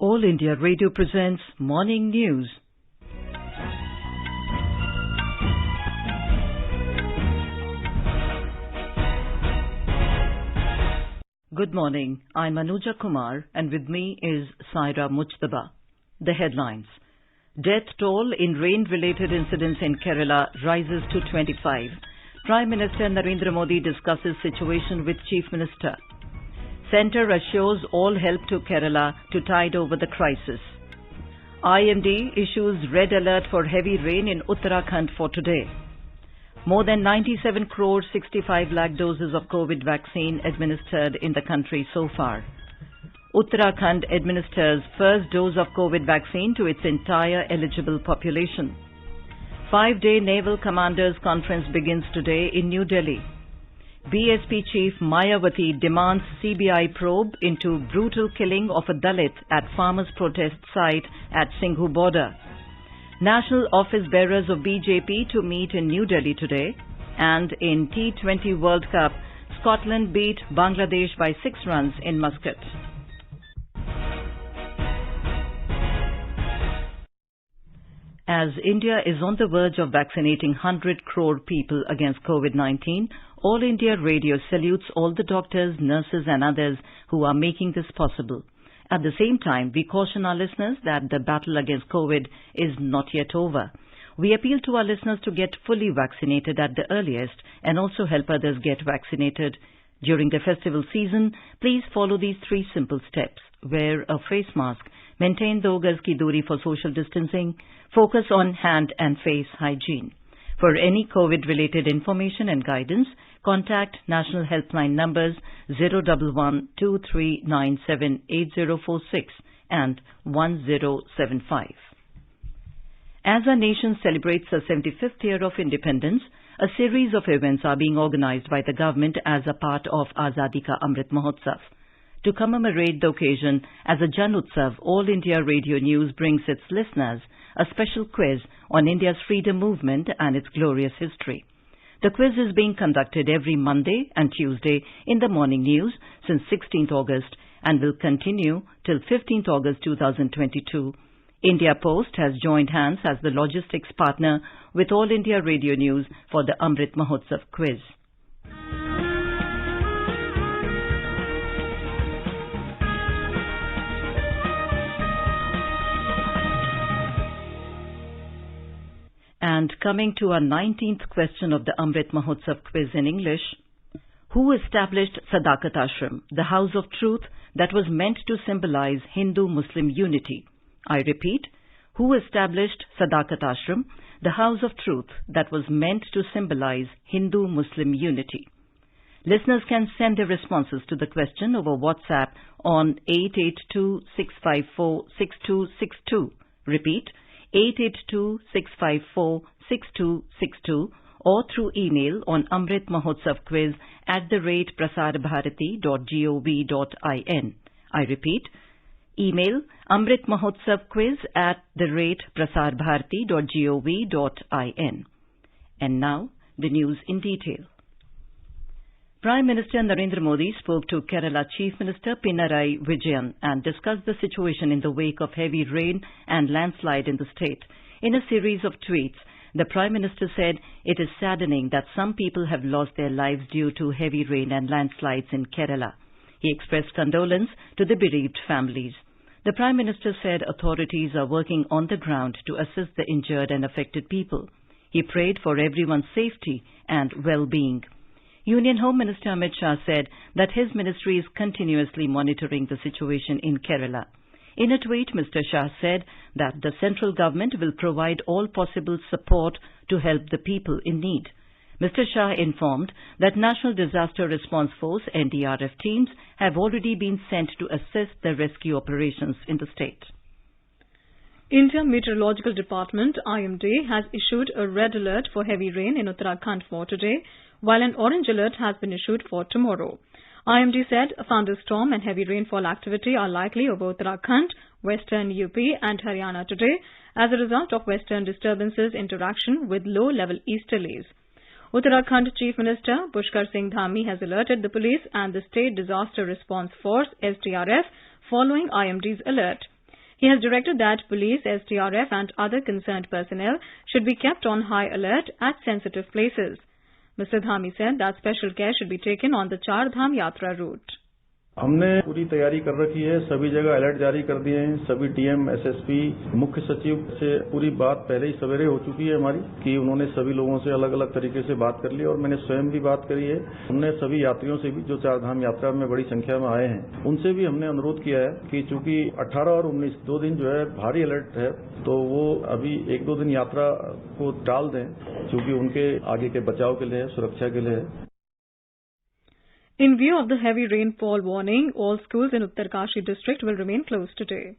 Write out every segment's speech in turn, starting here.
All India Radio presents Morning News. Good morning. I'm Anuja Kumar and with me is Saira Mujtaba. The headlines. Death toll in rain-related incidents in Kerala rises to 25. Prime Minister Narendra Modi discusses situation with Chief Minister. Centre assures all help to Kerala to tide over the crisis. IMD issues red alert for heavy rain in Uttarakhand for today. More than 97 crore 65 lakh doses of COVID vaccine administered in the country so far. Uttarakhand administers first dose of COVID vaccine to its entire eligible population. 5-day Naval Commanders Conference begins today in New Delhi. BSP Chief Mayawati demands CBI probe into brutal killing of a Dalit at farmers' protest site at Singhu border. National office bearers of BJP to meet in New Delhi today. And in T20 World Cup, Scotland beat Bangladesh by 6 runs in Muscat. As India is on the verge of vaccinating 100 crore people against COVID-19, All India Radio salutes all the doctors, nurses and others who are making this possible. At the same time, we caution our listeners that the battle against COVID is not yet over. We appeal to our listeners to get fully vaccinated at the earliest and also help others get vaccinated. During the festival season, please follow these 3 simple steps. Wear a face mask, maintain 2 gaz ki duri for social distancing, focus on hand and face hygiene. For any COVID-related information and guidance, contact National Helpline numbers 011-2397-8046 and 1075. As our nation celebrates the 75th year of independence, a series of events are being organized by the government as a part of Azadi Ka Amrit Mahotsav. To commemorate the occasion, as a Jan Utsav, All India Radio News brings its listeners a special quiz on India's freedom movement and its glorious history. The quiz is being conducted every Monday and Tuesday in the morning news since 16th August and will continue till 15th August 2022. India Post has joined hands as the logistics partner with All India Radio News for the Amrit Mahotsav quiz. And coming to our 19th question of the Amrit Mahotsav quiz in English, who established Sadakat Ashram, the house of truth that was meant to symbolize Hindu-Muslim unity? I repeat, who established Sadakat Ashram, the house of truth that was meant to symbolize Hindu-Muslim unity? Listeners can send their responses to the question over WhatsApp on 882-654-6262. Repeat, 882-654-6262 or through email on amritmahotsavquiz@prasarbharati.gov.in. I repeat, email amritmahotsavquiz@prasarbharati.gov.in. And now, the news in detail. Prime Minister Narendra Modi spoke to Kerala Chief Minister Pinarayi Vijayan and discussed the situation in the wake of heavy rain and landslide in the state. In a series of tweets, the Prime Minister said it is saddening that some people have lost their lives due to heavy rain and landslides in Kerala. He expressed condolence to the bereaved families. The Prime Minister said authorities are working on the ground to assist the injured and affected people. He prayed for everyone's safety and well-being. Union Home Minister Amit Shah said that his ministry is continuously monitoring the situation in Kerala. In a tweet, Mr. Shah said that the central government will provide all possible support to help the people in need. Mr. Shah informed that National Disaster Response Force NDRF teams have already been sent to assist the rescue operations in the state. India Meteorological Department IMD has issued a red alert for heavy rain in Uttarakhand for today, while an orange alert has been issued for tomorrow. IMD said a thunderstorm and heavy rainfall activity are likely over Uttarakhand, western UP and Haryana today as a result of western disturbances interaction with low-level easterlies. Uttarakhand Chief Minister Pushkar Singh Dhami has alerted the police and the State Disaster Response Force SDRF following IMD's alert. He has directed that police, SDRF and other concerned personnel should be kept on high alert at sensitive places. Mr. Dhami said that special care should be taken on the Char Dham Yatra route. हमने पूरी तैयारी कर रखी है, सभी जगह alert जारी कर दिए हैं, सभी डीएम, एसएसपी, मुख्य सचिव से पूरी बात पहले ही सवेरे हो चुकी है हमारी कि उन्होंने सभी लोगों से अलग अलग तरीके से बात कर ली और मैंने स्वयं भी बात करी है। हमने सभी यात्रियों से भी जो चारधाम यात्रा में बड़ी संख्या में आए हैं उनसे भी हमने अनुरोध किया है कि चूंकि 18 और 19 दो दिन जो है भारी अलर्ट है तो वो अभी 1-2 दिन यात्रा को टाल दें क्योंकि उनके आगे के बचाव के लिए, सुरक्षा के लिए है। In view of the heavy rainfall warning, all schools in Uttarkashi district will remain closed today.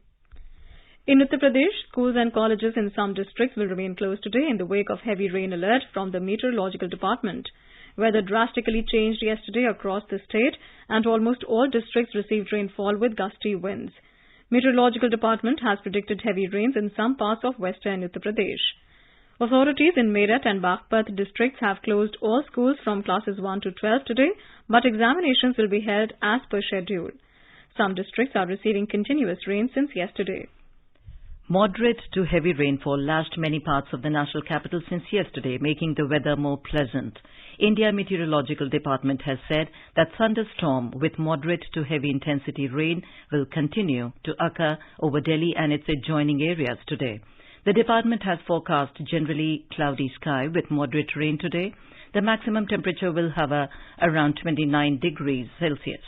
In Uttar Pradesh, schools and colleges in some districts will remain closed today in the wake of heavy rain alert from the Meteorological Department. Weather drastically changed yesterday across the state and almost all districts received rainfall with gusty winds. Meteorological Department has predicted heavy rains in some parts of western Uttar Pradesh. Authorities in Meerut and Baghpat districts have closed all schools from classes 1 to 12 today, but examinations will be held as per schedule. Some districts are receiving continuous rain since yesterday. Moderate to heavy rainfall lashed many parts of the national capital since yesterday, making the weather more pleasant. India Meteorological Department has said that thunderstorm with moderate to heavy intensity rain will continue to occur over Delhi and its adjoining areas today. The department has forecast generally cloudy sky with moderate rain today. The maximum temperature will hover around 29 degrees Celsius.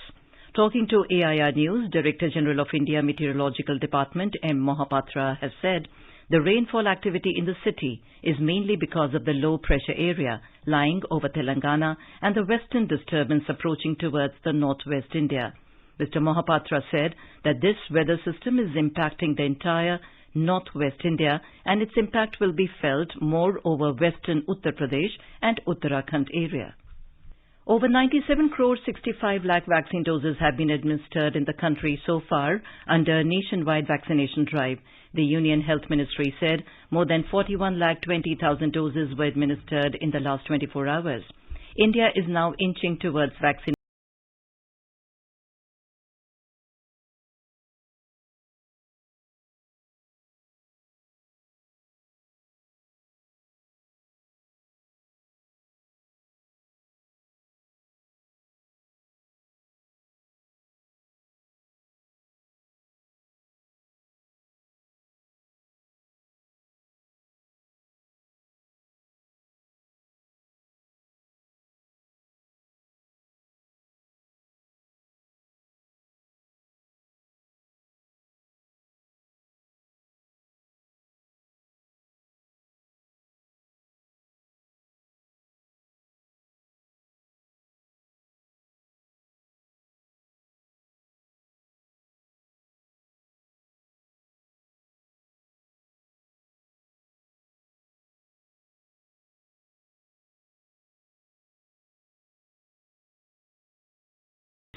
Talking to AIR News, Director General of India Meteorological Department M. Mohapatra has said the rainfall activity in the city is mainly because of the low pressure area lying over Telangana and the western disturbance approaching towards the northwest India. Mr. Mohapatra said that this weather system is impacting the entire northwest India and its impact will be felt more over western Uttar Pradesh and Uttarakhand area. Over 97 crore 65 lakh vaccine doses have been administered in the country so far under a nationwide vaccination drive. The Union Health Ministry said more than 41 lakh 20,000 doses were administered in the last 24 hours. India is now inching towards vaccination.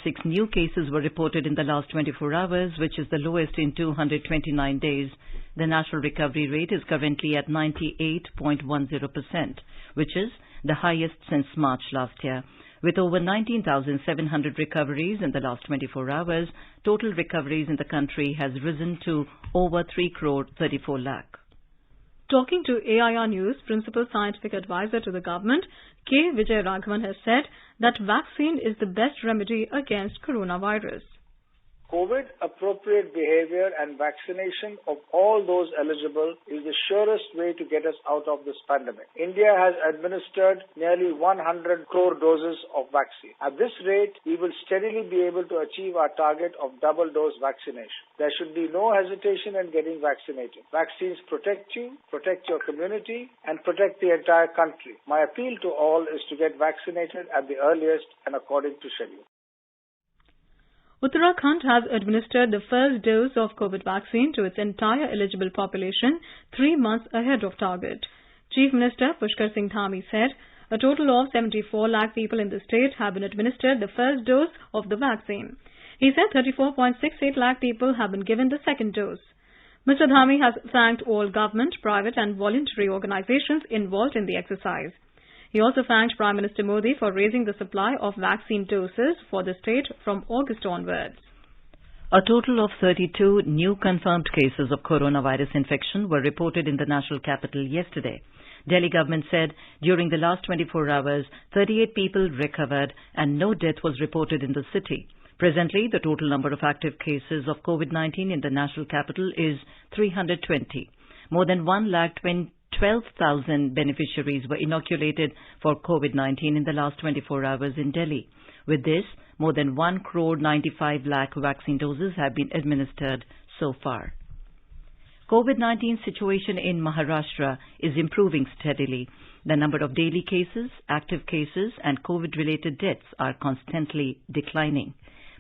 Six new cases were reported in the last 24 hours, which is the lowest in 229 days. The national recovery rate is currently at 98.10%, which is the highest since March last year. With over 19,700 recoveries in the last 24 hours, total recoveries in the country has risen to over 3 crore 34 lakh. Talking to AIR News, Principal Scientific Advisor to the Government, K. Vijay Raghavan has said that vaccine is the best remedy against coronavirus. COVID-appropriate behavior and vaccination of all those eligible is the surest way to get us out of this pandemic. India has administered nearly 100 crore doses of vaccine. At this rate, we will steadily be able to achieve our target of double-dose vaccination. There should be no hesitation in getting vaccinated. Vaccines protect you, protect your community, and protect the entire country. My appeal to all is to get vaccinated at the earliest and according to schedule. Uttarakhand has administered the first dose of COVID vaccine to its entire eligible population 3 months ahead of target. Chief Minister Pushkar Singh Dhami said a total of 74 lakh people in the state have been administered the first dose of the vaccine. He said 34.68 lakh people have been given the second dose. Mr. Dhami has thanked all government, private and voluntary organizations involved in the exercise. He also thanked Prime Minister Modi for raising the supply of vaccine doses for the state from August onwards. A total of 32 new confirmed cases of coronavirus infection were reported in the national capital yesterday. Delhi government said during the last 24 hours, 38 people recovered and no death was reported in the city. Presently, the total number of active cases of COVID-19 in the national capital is 320. More than 1,12,000 beneficiaries were inoculated for COVID-19 in the last 24 hours in Delhi. With this, more than 1,95 lakh vaccine doses have been administered so far. COVID-19 situation in Maharashtra is improving steadily. The number of daily cases, active cases and COVID-related deaths are constantly declining.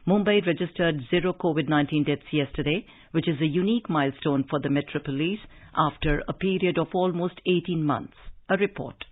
Mumbai registered 0 COVID-19 deaths yesterday, which is a unique milestone for the metropolis after a period of almost 18 months. A report.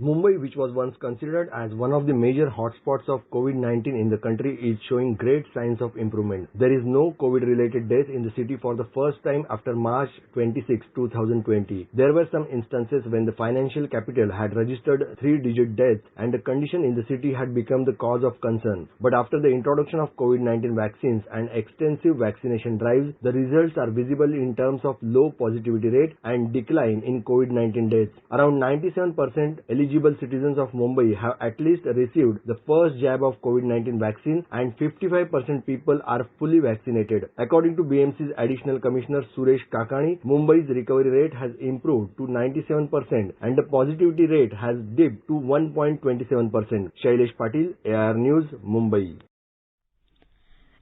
Mumbai, which was once considered as one of the major hotspots of COVID-19 in the country, is showing great signs of improvement. There is no COVID-related death in the city for the first time after March 26, 2020. There were some instances when the financial capital had registered 3-digit deaths and the condition in the city had become the cause of concern. But after the introduction of COVID-19 vaccines and extensive vaccination drives, the results are visible in terms of low positivity rate and decline in COVID-19 deaths. Around 97% eligible citizens of Mumbai have at least received the first jab of COVID-19 vaccine and 55% people are fully vaccinated. According to BMC's Additional Commissioner Suresh Kakani, Mumbai's recovery rate has improved to 97% and the positivity rate has dipped to 1.27%. Shailesh Patil, AR News, Mumbai.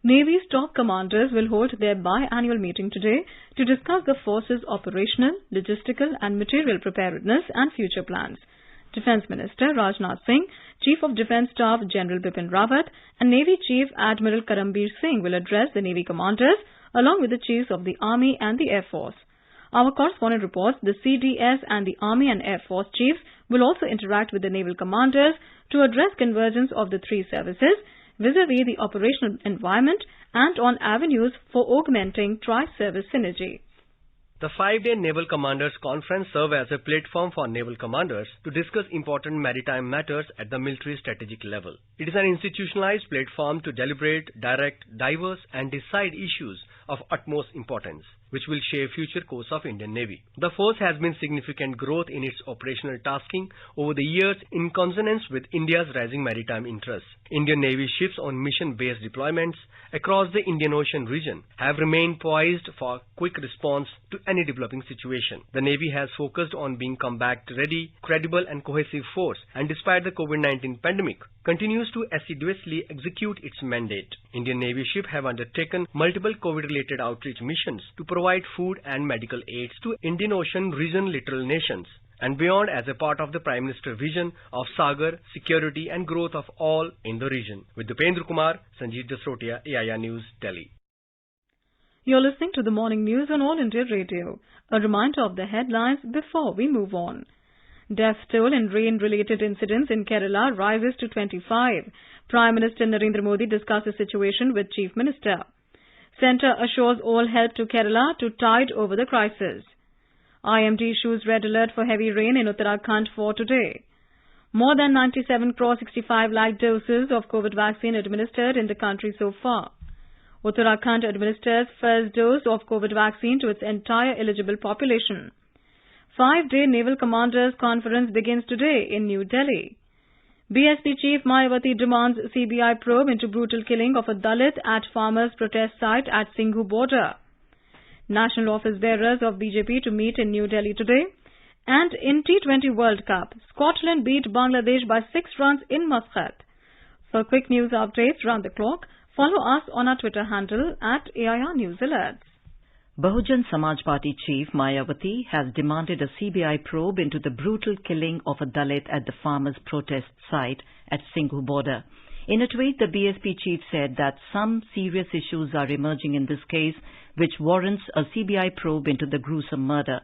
Navy's top commanders will hold their biannual meeting today to discuss the force's operational, logistical and material preparedness and future plans. Defence Minister Rajnath Singh, Chief of Defence Staff General Bipin Rawat and Navy Chief Admiral Karambir Singh will address the Navy commanders along with the Chiefs of the Army and the Air Force. Our correspondent reports the CDS and the Army and Air Force Chiefs will also interact with the Naval commanders to address convergence of the three services vis-à-vis the operational environment and on avenues for augmenting tri-service synergy. The 5-day Naval Commanders Conference serves as a platform for naval commanders to discuss important maritime matters at the military strategic level. It is an institutionalized platform to deliberate, direct, diverse and decide issues of utmost importance, which will shape future course of Indian Navy. The force has been significant growth in its operational tasking over the years in consonance with India's rising maritime interests. Indian Navy ships on mission-based deployments across the Indian Ocean region have remained poised for quick response to any developing situation. The Navy has focused on being combat-ready, credible and cohesive force and despite the COVID-19 pandemic, continues to assiduously execute its mandate. Indian Navy ships have undertaken multiple COVID-related outreach missions to provide food and medical aids to Indian Ocean region littoral nations and beyond as a part of the Prime Minister's vision of Sagar, security and growth of all in the region. With Dupendra Kumar, Sanjeev Jasrotia, AIR News, Delhi. You're listening to the morning news on All India Radio. A reminder of the headlines before we move on. Death toll in rain-related incidents in Kerala rises to 25. Prime Minister Narendra Modi discussed the situation with Chief Minister. Centre assures all help to Kerala to tide over the crisis. IMD issues red alert for heavy rain in Uttarakhand for today. More than 97 crore 65 lakh doses of COVID vaccine administered in the country so far. Uttarakhand administers first dose of COVID vaccine to its entire eligible population. 5-day Naval Commanders Conference begins today in New Delhi. BSP Chief Mayawati demands CBI probe into brutal killing of a Dalit at farmers' protest site at Singhu border. National office bearers of BJP to meet in New Delhi today. And in T20 World Cup, Scotland beat Bangladesh by 6 runs in Muscat. For quick news updates round the clock, follow us on our Twitter handle at AIR News Alerts. Bahujan Samaj Party chief Mayawati has demanded a CBI probe into the brutal killing of a Dalit at the farmers' protest site at Singhu border. In a tweet, the BSP chief said that some serious issues are emerging in this case which warrants a CBI probe into the gruesome murder.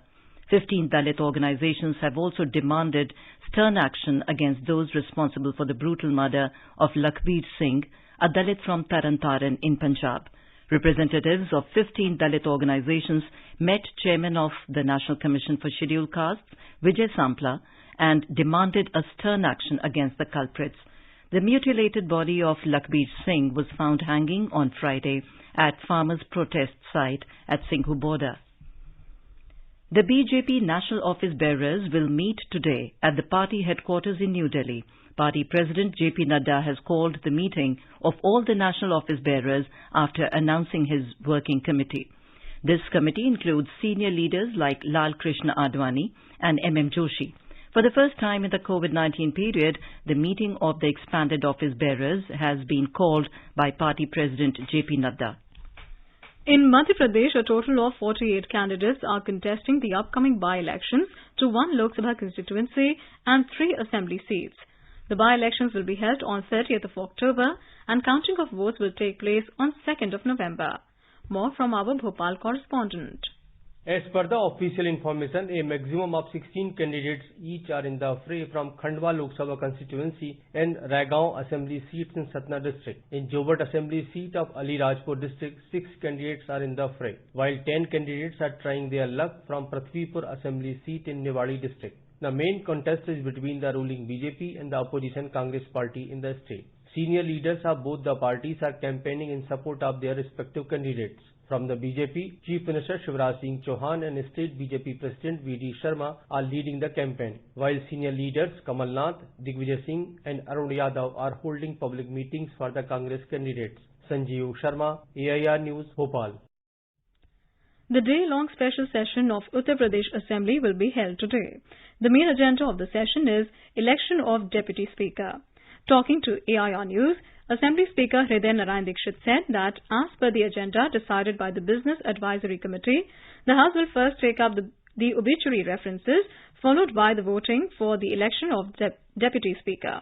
15 Dalit organizations have also demanded stern action against those responsible for the brutal murder of Lakhbir Singh, a Dalit from Taran in Punjab. Representatives of 15 Dalit organizations met Chairman of the National Commission for Scheduled Castes, Vijay Sampla, and demanded a stern action against the culprits. The mutilated body of Lakhbir Singh was found hanging on Friday at farmers' protest site at Singhu border. The BJP national office bearers will meet today at the party headquarters in New Delhi. Party President JP Nadda has called the meeting of all the national office bearers after announcing his working committee. This committee includes senior leaders like Lal Krishna Advani and M.M. Joshi. For the first time in the COVID-19 period, the meeting of the expanded office bearers has been called by Party President JP Nadda. In Madhya Pradesh, a total of 48 candidates are contesting the upcoming by-elections to 1 Lok Sabha constituency and 3 assembly seats. The by-elections will be held on 30th of October and counting of votes will take place on 2nd of November. More from our Bhopal correspondent. As per the official information, a maximum of 16 candidates each are in the fray from Khandwa Lok Sabha constituency and Raigaon assembly seats in Satna district. In Jobert assembly seat of Alirajpur district, 6 candidates are in the fray, while 10 candidates are trying their luck from Prithvipur assembly seat in Niwadi district. The main contest is between the ruling BJP and the opposition Congress party in the state. Senior leaders of both the parties are campaigning in support of their respective candidates. From the BJP, Chief Minister Shivraj Singh Chauhan and State BJP President V.D. Sharma are leading the campaign, while senior leaders Kamal Nath, Digvijay Singh and Arun Yadav are holding public meetings for the Congress candidates. Sanjeev Sharma, AIR News, Bhopal. The day-long special session of Uttar Pradesh Assembly will be held today. The main agenda of the session is election of Deputy Speaker. Talking to AIR News, Assembly Speaker Hriday Narayan Dikshit said that as per the agenda decided by the Business Advisory Committee, the House will first take up the obituary references, followed by the voting for the election of Deputy Speaker.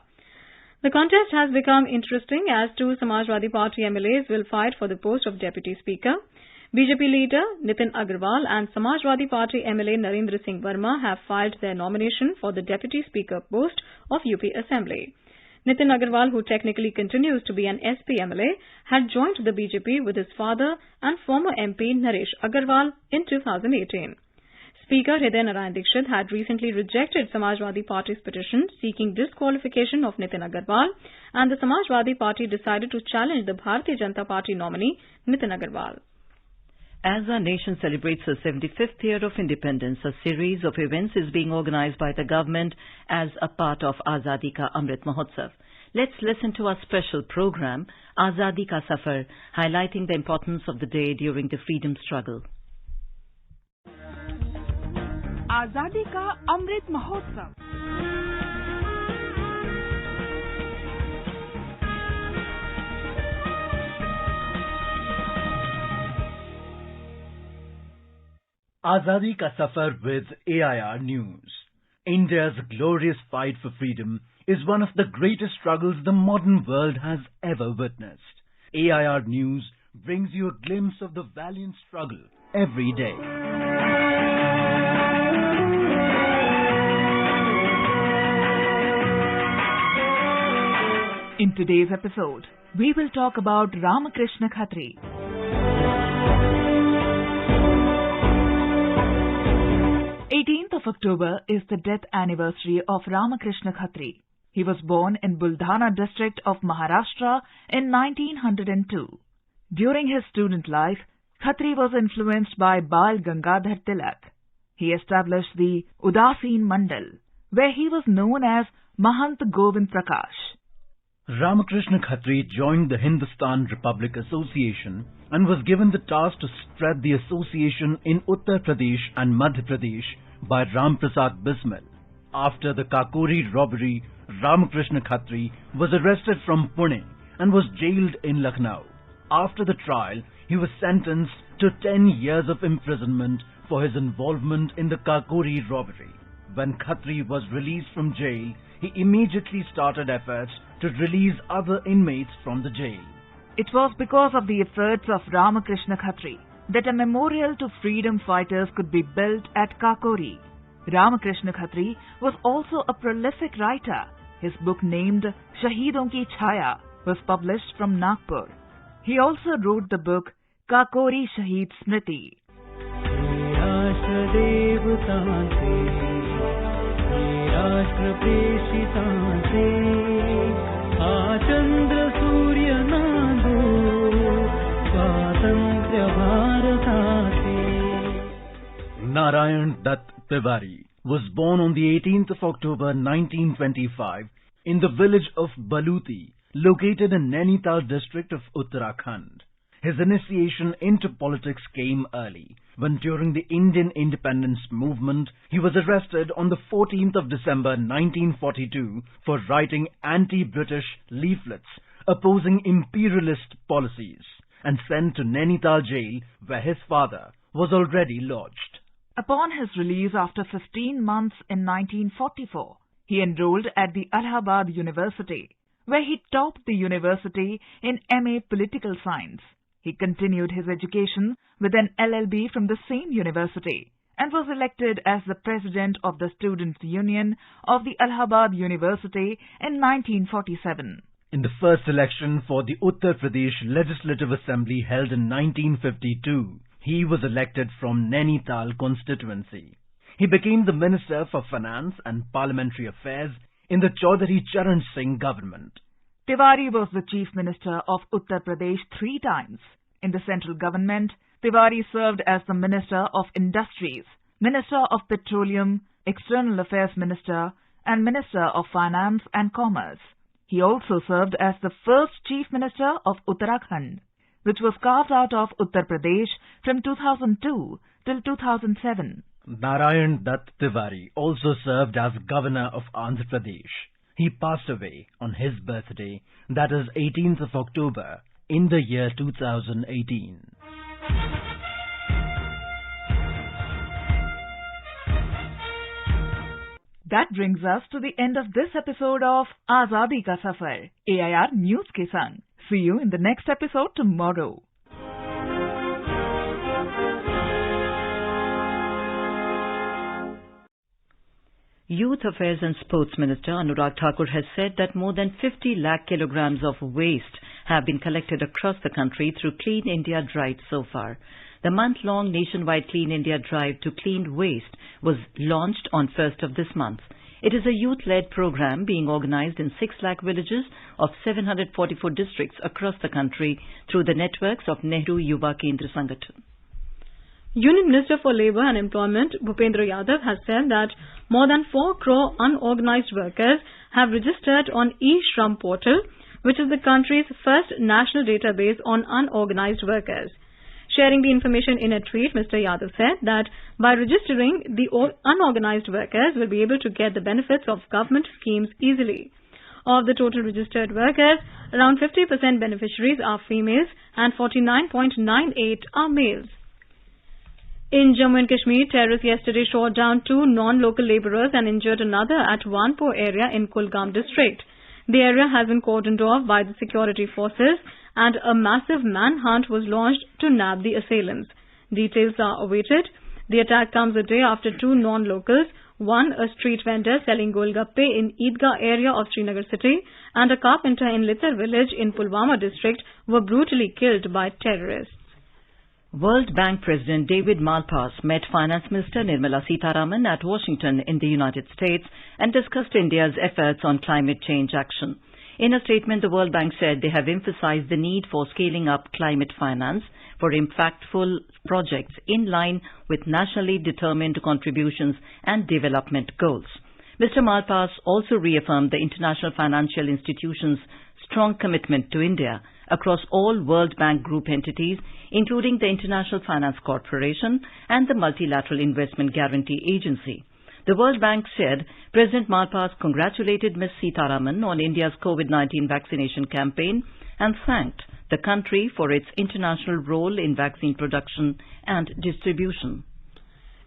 The contest has become interesting as 2 Samajwadi Party MLAs will fight for the post of Deputy Speaker. BJP leader Nitin Agarwal and Samajwadi Party MLA Narendra Singh Verma have filed their nomination for the Deputy Speaker post of UP Assembly. Nitin Agarwal, who technically continues to be an SP MLA, had joined the BJP with his father and former MP Naresh Agarwal in 2018. Speaker Hriday Narayan Dikshit had recently rejected Samajwadi Party's petition seeking disqualification of Nitin Agarwal, and the Samajwadi Party decided to challenge the Bharatiya Janata Party nominee Nitin Agarwal. As our nation celebrates the 75th year of independence, a series of events is being organized by the government as a part of Azadi Ka Amrit Mahotsav. Let's listen to our special program, Azadi Ka Safar, highlighting the importance of the day during the freedom struggle. Azadi Ka Amrit Mahotsav. Azadi Ka Safar with AIR News. India's glorious fight for freedom is one of the greatest struggles the modern world has ever witnessed. AIR News brings you a glimpse of the valiant struggle every day. In today's episode, we will talk about Ramakrishna Khatri. 18th of October is the death anniversary of Ramakrishna Khatri. He was born in Buldhana district of Maharashtra in 1902. During his student life, Khatri was influenced by Bal Gangadhar Tilak. He established the Udasin Mandal, where he was known as Mahant Govind Prakash. Ramakrishna Khatri joined the Hindustan Republic Association and was given the task to spread the association in Uttar Pradesh and Madhya Pradesh by Ram Prasad Bismil. After the Kakori robbery, Ramakrishna Khatri was arrested from Pune and was jailed in Lucknow. After the trial, he was sentenced to 10 years of imprisonment for his involvement in the Kakori robbery. When Khatri was released from jail, he immediately started efforts to release other inmates from the jail. It was because of the efforts of Ramakrishna Khatri that a memorial to freedom fighters could be built at Kakori. Ramakrishna Khatri was also a prolific writer. His book named Shahidon Ki Chhaya was published from Nagpur. He also wrote the book Kakori Shahid Smriti. Narayan Dutt Tiwari was born on the 18th of October 1925 in the village of Baluti, located in Nainital district of Uttarakhand. His initiation into politics came early, when during the Indian independence movement, he was arrested on the 14th of December 1942 for writing anti-British leaflets opposing imperialist policies, and sent to Nainital jail, where his father was already lodged. Upon his release after 15 months in 1944, he enrolled at the Allahabad University, where he topped the university in MA Political Science. He continued his education with an LLB from the same university and was elected as the president of the Students' Union of the Allahabad University in 1947. In the first election for the Uttar Pradesh Legislative Assembly held in 1952, he was elected from Nainital constituency. He became the Minister for Finance and Parliamentary Affairs in the Chaudhary Charan Singh government. Tiwari was the Chief Minister of Uttar Pradesh 3 times. In the central government, Tiwari served as the Minister of Industries, Minister of Petroleum, External Affairs Minister, and Minister of Finance and Commerce. He also served as the first Chief Minister of Uttarakhand, which was carved out of Uttar Pradesh from 2002 till 2007. Narayan Dutt Tiwari also served as Governor of Andhra Pradesh. He passed away on his birthday, that is 18th of October, in the year 2018. That brings us to the end of this episode of Azadi Ka Safar, AIR News ke Sang. See you in the next episode tomorrow. Youth Affairs and Sports Minister Anurag Thakur has said that more than 50 lakh kilograms of waste have been collected across the country through Clean India Drive so far. The month-long nationwide Clean India Drive to Clean Waste was launched on 1st of this month. It is a youth-led program being organized in 6 lakh villages of 744 districts across the country through the networks of Nehru Yuva Kendra Sangathan. Union Minister for Labour and Employment Bhupendra Yadav has said that more than 4 crore unorganized workers have registered on e-Shram portal, which is the country's first national database on unorganized workers. Sharing the information in a tweet, Mr. Yadav said that by registering, the unorganized workers will be able to get the benefits of government schemes easily. Of the total registered workers, around 50% beneficiaries are females and 49.98% are males. In Jammu and Kashmir, terrorists yesterday shot down 2 non-local labourers and injured another at Wanpur area in Kulgam district. The area has been cordoned off by the security forces and a massive manhunt was launched to nab the assailants. Details are awaited. The attack comes a day after 2 non-locals, one a street vendor selling golgappe in Eidgah area of Srinagar city and a carpenter in Littar village in Pulwama district, were brutally killed by terrorists. World Bank President David Malpass met Finance Minister Nirmala Sitharaman at Washington in the United States and discussed India's efforts on climate change action. In a statement, the World Bank said they have emphasized the need for scaling up climate finance for impactful projects in line with nationally determined contributions and development goals. Mr. Malpass also reaffirmed the international financial institutions' strong commitment to India across all World Bank Group entities, including the International Finance Corporation and the Multilateral Investment Guarantee Agency. The World Bank said President Malpass congratulated Ms. Sitharaman on India's COVID-19 vaccination campaign and thanked the country for its international role in vaccine production and distribution.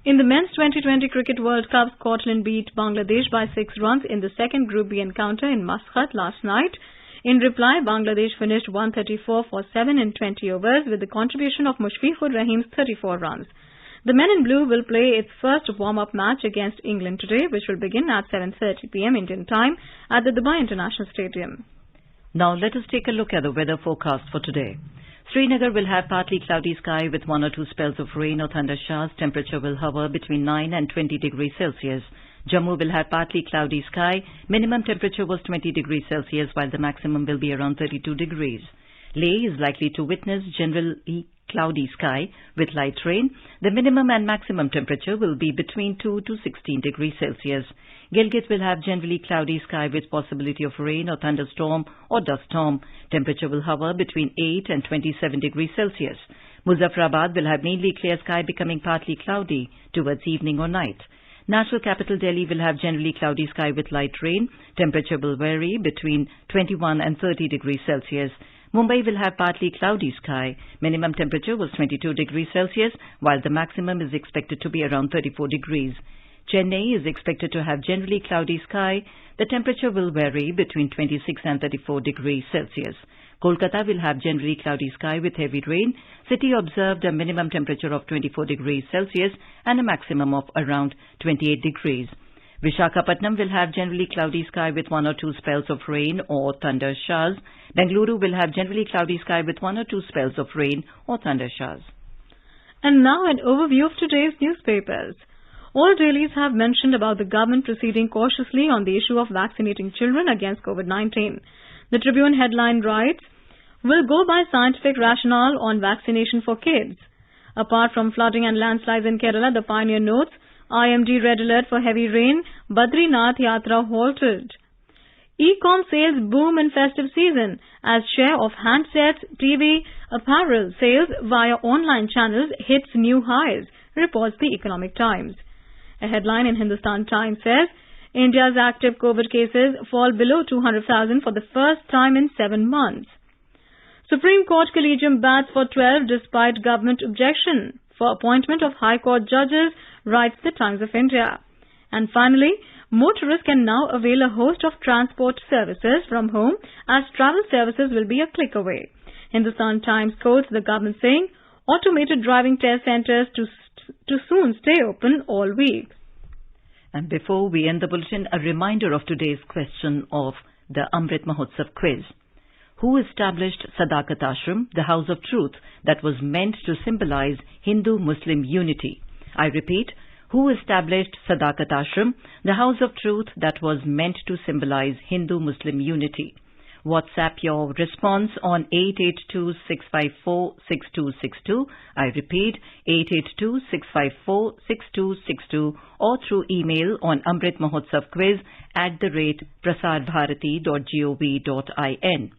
In the Men's 2020 Cricket World Cup, Scotland beat Bangladesh by 6 runs in the second Group B encounter in Muscat last night. In reply, Bangladesh finished 134 for 7 in 20 overs with the contribution of Mushfiqur Rahim's 34 runs. The Men in Blue will play its first warm-up match against England today, which will begin at 7:30 p.m. Indian time at the Dubai International Stadium. Now let us take a look at the weather forecast for today. Srinagar will have partly cloudy sky with 1 or 2 spells of rain or thunder showers. Temperature will hover between 9 and 20 degrees Celsius. Jammu will have partly cloudy sky. Minimum temperature was 20 degrees Celsius while the maximum will be around 32 degrees. Leh is likely to witness generally cloudy sky with light rain. The minimum and maximum temperature will be between 2 to 16 degrees Celsius. Gilgit will have generally cloudy sky with possibility of rain or thunderstorm or dust storm. Temperature will hover between 8 and 27 degrees Celsius. Muzaffarabad will have mainly clear sky becoming partly cloudy towards evening or night. National capital Delhi will have generally cloudy sky with light rain. Temperature will vary between 21 and 30 degrees Celsius. Mumbai will have partly cloudy sky. Minimum temperature was 22 degrees Celsius, while the maximum is expected to be around 34 degrees. Chennai is expected to have generally cloudy sky. The temperature will vary between 26 and 34 degrees Celsius. Kolkata will have generally cloudy sky with heavy rain. City observed a minimum temperature of 24 degrees Celsius and a maximum of around 28 degrees. Visakhapatnam will have generally cloudy sky with 1 or 2 spells of rain or thunder showers. Bengaluru will have generally cloudy sky with 1 or 2 spells of rain or thunder showers. And now an overview of today's newspapers. All dailies have mentioned about the government proceeding cautiously on the issue of vaccinating children against COVID-19. The Tribune headline writes, "Will go by scientific rationale on vaccination for kids." Apart from flooding and landslides in Kerala, the Pioneer notes, IMD red alert for heavy rain, Badrinath Yatra halted. E-com sales boom in festive season as share of handsets, TV, apparel sales via online channels hits new highs, reports the Economic Times. A headline in Hindustan Times says, India's active COVID cases fall below 200,000 for the first time in 7 months. Supreme Court Collegium bats for 12 despite government objection for appointment of High Court judges, writes the Times of India. And finally, motorists can now avail a host of transport services from home as travel services will be a click away. Hindustan Times quotes the government saying, automated driving test centers to soon stay open all week. And before we end the bulletin, a reminder of today's question of the Amrit Mahotsav quiz. Who established Sadakat Ashram, the House of Truth, that was meant to symbolize Hindu-Muslim unity? I repeat, who established Sadakat Ashram, the House of Truth, that was meant to symbolize Hindu-Muslim unity? WhatsApp your response on 882-654-6262. I repeat, 882-654-6262 or through email on amritmahotsavquiz@prasarbharati.gov.in.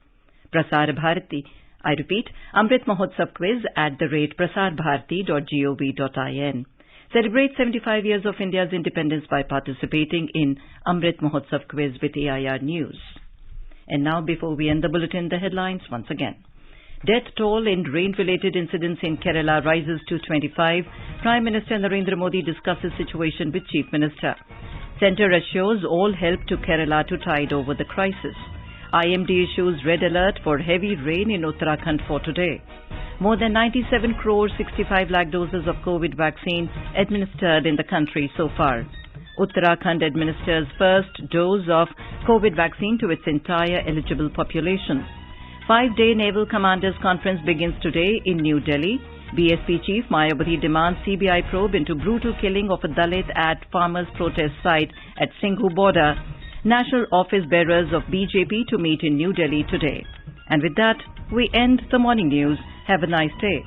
Prasar Bharati. I repeat, Amrit Mahotsav quiz @prasarbharati.gov.in. Celebrate 75 years of India's independence by participating in Amrit Mahotsav quiz with AIR News. And now, before we end the bulletin, the headlines once again. Death toll in rain-related incidents in Kerala rises to 25. Prime Minister Narendra Modi discusses situation with Chief Minister. Centre assures all help to Kerala to tide over the crisis. IMD issues red alert for heavy rain in Uttarakhand for today. More than 97 crore 65 lakh doses of COVID vaccine administered in the country so far. Uttarakhand administers first dose of COVID vaccine to its entire eligible population. 5-day Naval Commanders Conference begins today in New Delhi. BSP Chief Mayawati demands CBI probe into brutal killing of a Dalit at farmers' protest site at Singhu border. National office bearers of BJP to meet in New Delhi today. And with that, we end the morning news. Have a nice day.